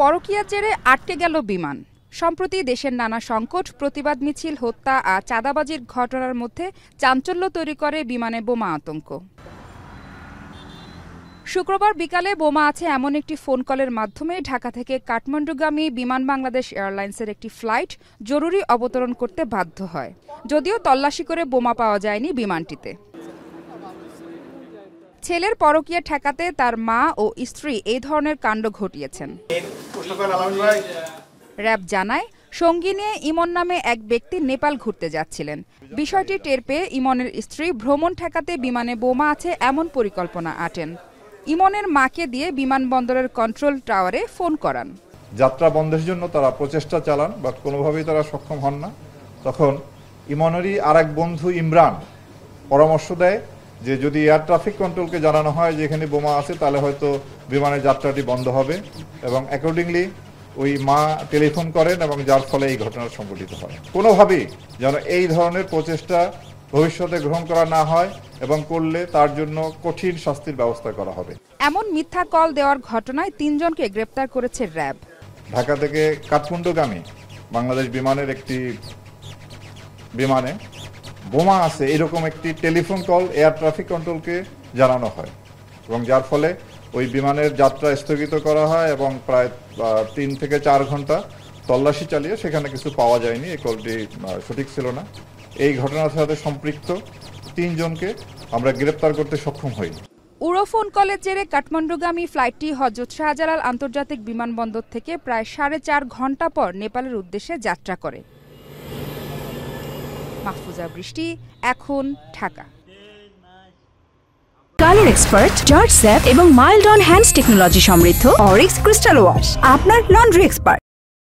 পরকীয়ার জেরে আটকে গেল বিমান। সম্প্রতি দেশের নানা সংকট, প্রতিবাদ মিছিল, হত্যা আর চাঁদাবাজির ঘটনার মধ্যে চাঞ্চল্য তৈরি করে বিমানে বোমা আতঙ্ক। শুক্রবার বিকালে বোমা আছে এমন একটি ফোন কলের মাধ্যমে ঢাকা থেকে কাঠমান্ডুগামী বিমান বাংলাদেশ এয়ারলাইন্সের একটি ফ্লাইট জরুরি অবতরণ করতে বাধ্য হয়। যদিও তল্লাশি করে বোমা পাওয়া যায়নি বিমানটিতে। ছেলের পরকীয়া ঠেকাতে তার মা ও স্ত্রী এই ধরনের কাণ্ড ঘটিয়েছেন। র‍্যাব জানায়, সঙ্গী নিয়ে ইমন নামে এক ব্যক্তি নেপাল ঘুরতে যাচ্ছিলেন। বিষয়টি টের পেয়ে ইমনের স্ত্রী ভ্রমণ ঠেকাতে বিমানে বোমা আছে এমন পরিকল্পনা আঁটেন। ইমনের মাকে দিয়ে বিমানবন্দরের কন্ট্রোল টাওয়ারে ফোন করান। যাত্রা বন্ধের জন্য তারা প্রচেষ্টা চালান, বাট কোনোভাবেই তারা সক্ষম হন না। তখন ইমনেরই আরেক বন্ধু ইমরান পরামর্শ দেয় যে যদি এয়ার ট্রাফিক কন্ট্রোলকে জানানো হয় যে এখানে বোমা আছে, তাহলে হয়তো বিমানের যাত্রাটি বন্ধ হবে, এবং অ্যাকর্ডিংলি ওই মা টেলিফোন করেন এবং যার ফলে এই ঘটনা সংঘটিত হয়। কোনোভাবেই যেন এই ধরনের প্রচেষ্টা ভবিষ্যতে গ্রহণ করা না হয়, এবং করলে তার জন্য কঠিন শাস্তির ব্যবস্থা করা হবে। এমন মিথ্যা কল দেওয়ার ঘটনায় ৩ জনকে গ্রেপ্তার করেছে র‍্যাব। ঢাকা থেকে কাঠমান্ডুগামী বাংলাদেশ বিমানের একটি বিমানে বোমা আছে এরকম একটি টেলিফোন কল এয়ার ট্রাফিক কন্ট্রোলকে জানানো হয়, এবং যার ফলে ওই বিমানের যাত্রা স্থগিত করা হয় এবং প্রায় ৩ থেকে ৪ ঘন্টা তল্লাশি চালিয়ে সেখানে কিছু পাওয়া যায়নি। এই কলটি সঠিক ছিল না। এই ঘটনার সাথে সম্পৃক্ত ৩ জনকে আমরা গ্রেপ্তার করতে সক্ষম হই। উড়ো ফোন কলের জেরে কাঠমান্ডুগামী ফ্লাইটটি হযরত শাহজালাল আন্তর্জাতিক বিমানবন্দর থেকে প্রায় ৪.৫ ঘন্টা পর নেপালের উদ্দেশ্যে যাত্রা করে। মাহফুজা বৃষ্টি, এখন Dhaka. Colour expert, George sap এবং মাইল্ড অন হ্যান্ডস টেকনোলজি সমৃদ্ধ অরিক্স ক্রিস্টাল ওয়াশ আপনার লন্ড্রি এক্সপার্ট।